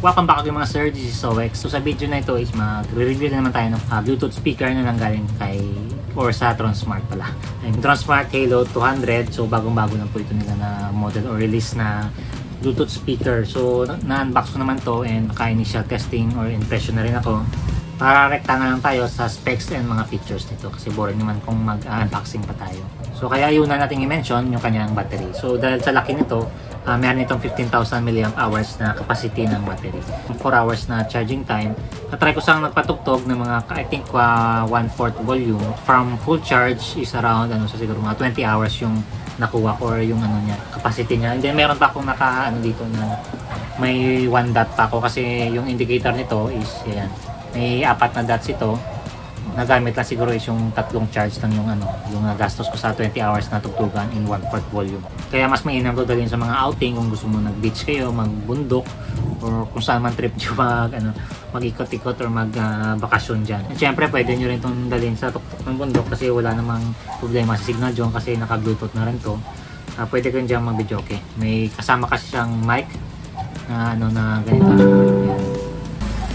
Welcome back yung mga sir, this is OX. So sa video na ito is magre-review na naman tayo ng Bluetooth speaker na nanggaling kay sa Tronsmart pala. Yung Tronsmart Halo 200. So bagong-bago na po ito nila na model or release na Bluetooth speaker. So na-unbox ko naman to and ka-initial testing or impression na rin ako. Para rekta na lang tayo sa specs and mga features nito kasi boring naman kung mag-unboxing pa tayo. So kaya yun na natin i-mention yung kanyang battery. So dahil sa laki nito, meron itong 15,000 mAh na capacity ng battery. 4 hours na charging time. Natry ko sang nagpatugtog ng mga, I think, 1/4 volume. From full charge is around, siguro mga 20 hours yung nakuha ko or yung niya, capacity niya. And then meron pa akong dito na may 1 dot pa ako kasi yung indicator nito is, yan, may 4 na dots ito. Nagamit lang siguro is yung 3 charge lang yung gastos ko sa 20 hours na tugtugan in 1/4 volume. Kaya mas mainam ko dalhin sa mga outing kung gusto mo nag-beach kayo, magbundok, or kung saan man trip nyo mag-ikot-ikot or mag-bakasyon dyan. At syempre pwede nyo rin itong dalhin sa tuktok ng bundok kasi wala namang problema sa signal dyan kasi naka-bluetooth na rin to. Pwede kang dyan mag-videoke. May kasama kasi siyang mic na na ganito.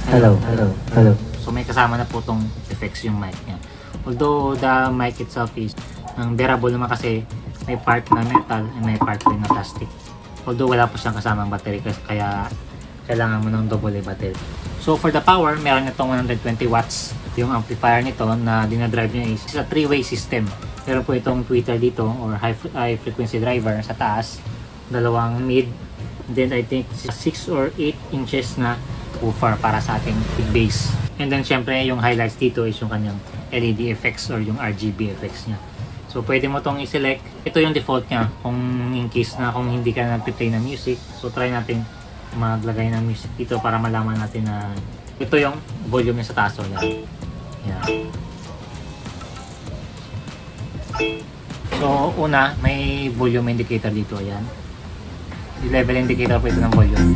Hello. So may kasama na po itong effects yung mic niya. Although the mic itself is bearable naman kasi may part na metal and may part rin na plastic. Although wala po siyang kasamang battery kaya kailangan mo ng double A battery. So for the power, meron itong 120 watts. Yung amplifier nito na dinadrive niya is a 3-way system. Meron po itong tweeter dito or high frequency driver sa taas. 2 mid. Then I think 6 or 8 inches na woofer para sa ating big bass. And then syempre yung highlights dito is yung kanyang LED effects or yung RGB effects niya. So pwede mo tong i-select. Ito yung default niya kung in case na kung hindi ka nag-play ng music. So try natin maglagay ng music dito para malaman natin na ito yung volume niya sa taas. Yan. So una, may volume indicator dito. Ayan. Yung level indicator po ito ng volume.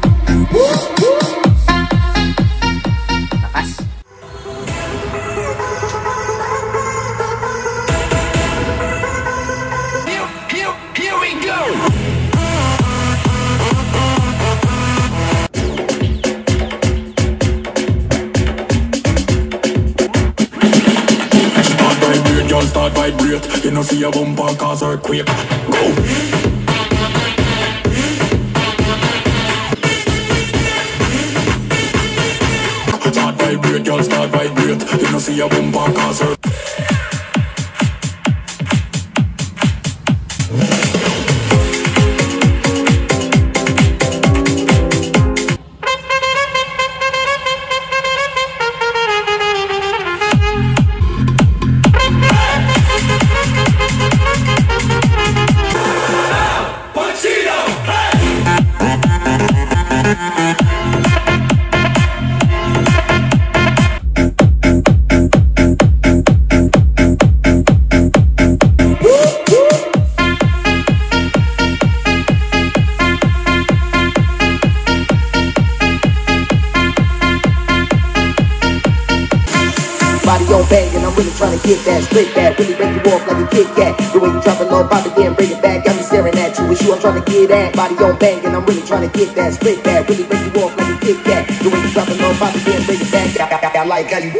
Lakas. Here we go. Start vibrate, you know see a bumper cause earthquake. Go. Start vibrate, girl, start vibrate, you know see a bumper cause earthquake. Body on bang and I'm really trying to get that, split that, really break you off like a Kit Kat. The way you drop it low, pop it then bring it back, got me staring at you. It's you I'm trying to get at. Body on bang and I'm really trying to get that, split that, really break you off like a Kit Kat. The way you drop it low, pop it then bring it back, I like how you.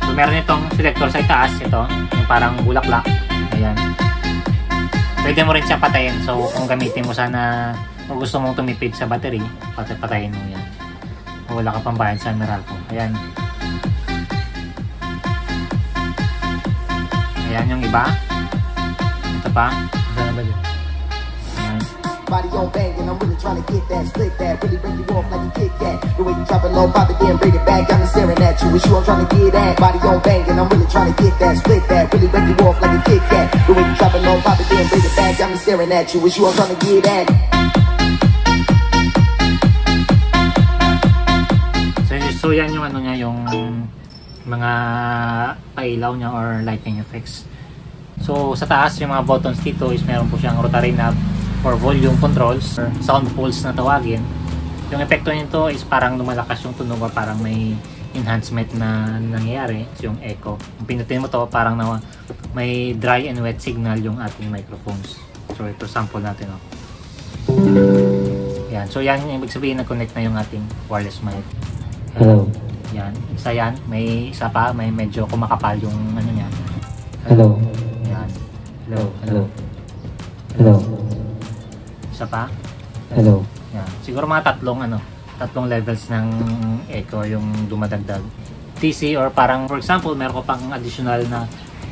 So meron itong selector sa itaas, ito, yung parang bulaklak. Ayan. Pwede mo rin siya patayin. So, kung gamitin mo sana, kung gusto mong tumipid sa battery, patayin mo yan. Wala ka pang bayad sa Meralco. Ayan. Ayan yung iba. Ito pa. Saan ba dyan? Ayan. Body on bang and I'm really trying to get that, split that, really break you off like a Kit Kat. The way you drop it low, pop it then bring it back, got me staring at you. It's you I'm trying to get at. Body on bang and I'm really trying to get that, split that, really break you off like a Kit Kat. The way you drop it low, pop it then bring it back, got me staring at you. It's you I'm trying to get at. So yan yung niya, yung mga pailaw niya or lighting effects. So sa taas yung mga buttons dito is meron po siyang rotary knob for volume controls or sound pulse na tawagin. Yung epekto nito is parang lumalakas yung tunog o parang may enhancement na nangyayari, yung echo. Kung pinutin mo to, parang may dry and wet signal yung ating microphones. So ito sample natin. Yan. So yan, ibig sabihin nag-connect na yung ating wireless mic. Hello. Yan. Isa yan. May isa pa. May medyo kumakapal yung ano niya. Hello. Yan. Hello. Hello. Hello. Isa pa. Hello. Yan. Siguro mga tatlong levels ng echo yung dumadagdag. TC or parang for example, meron ko pang additional na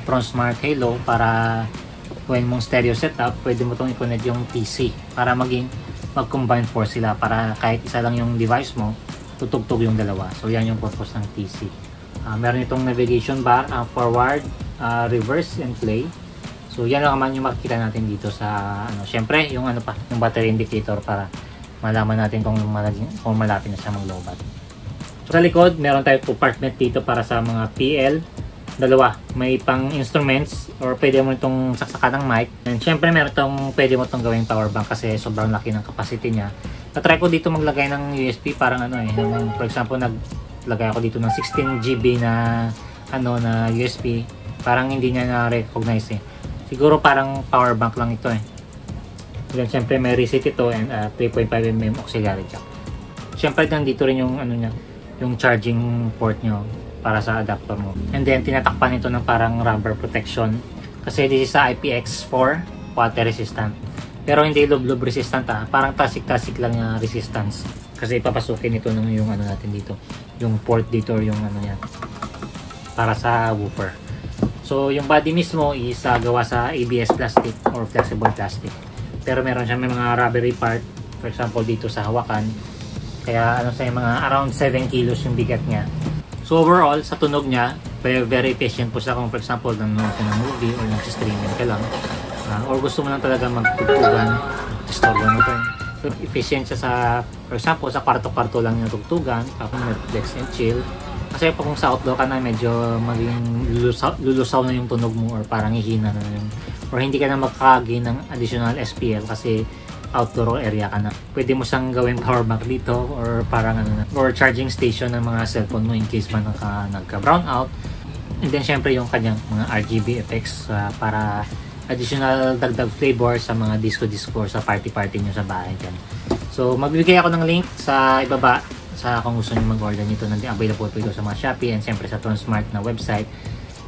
TronSmart Halo para gawin mong stereo setup, pwede mo itong i-connect yung TC para mag-combine force sila para kahit isa lang yung device mo, tutugtog yung dalawa. So yan yung purpose ng TC. Meron itong navigation bar, forward, reverse, and play. So yan lang naman yung makikita natin dito sa syempre yung yung battery indicator para malaman natin kung malapit na siya mag-lowbat. So sa likod, meron tayong compartment dito para sa mga PL. Dalawa, may pang instruments or pwede mo itong saksakan ng mic. And syempre pwede mo itong gawing power bank kasi sobrang laki ng capacity niya. Natry ko dito maglagay ng USB parang for example naglagay ako dito ng 16 GB na na USB, parang hindi niya na-recognize Siguro parang power bank lang ito Then syempre may reset ito and 3.5mm auxiliary jack. Syempre nandito rin yung yung charging port nyo para sa adapter mo. And then tinatakpan ito ng parang rubber protection kasi this is IPX4 water resistant. Pero hindi lub resistant parang tasik lang yung resistance kasi ipapasukin ito ng yung natin dito. Yung port dito or yung yan para sa woofer. So yung body mismo is gawa sa ABS plastic or flexible plastic. Pero meron siya may mga rubbery part, for example dito sa hawakan. Kaya mga around 7 kilos yung bigat niya. So overall, sa tunog niya, very efficient po siya kung for example nanonood ka ng movie or nag-streaming ka lang. Or gusto mo lang talaga magtugtugan, istorbo mo ito. So efficient siya sa, for example, sa kwarto-kwarto lang yung tugtugan, tapos Netflix and chill. Kasi kung sa outdoor ka na, medyo maging lulusaw na yung tunog mo or parang hihina na yung or hindi ka na makakagain ng additional SPL kasi outdoor area ka na. Pwede mo siyang gawing power bank dito or parang or charging station ng mga cellphone mo in case man nagka-brown out. And then syempre yung kanyang mga RGB effects para additional dagdag flavor sa mga disco sa party nyo sa bahay dyan. So magbibigay ako ng link sa ibaba sa kung gusto nyo mag-order nito. Available po ito sa mga Shopee and syempre sa TronSmart na website.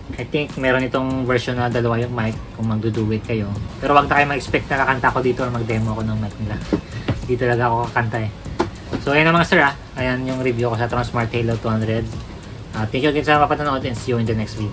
I think meron itong version na dalawa yung mic kung magdo-duet kayo. Pero wag na kayo ma-expect na kakanta ko dito or mag-demo ako ng mic nila. Di talaga ako kakanta So ayan na mga sir Ayan yung review ko sa TronSmart Halo 200. Thank you again sa mga patanood and see you in the next video.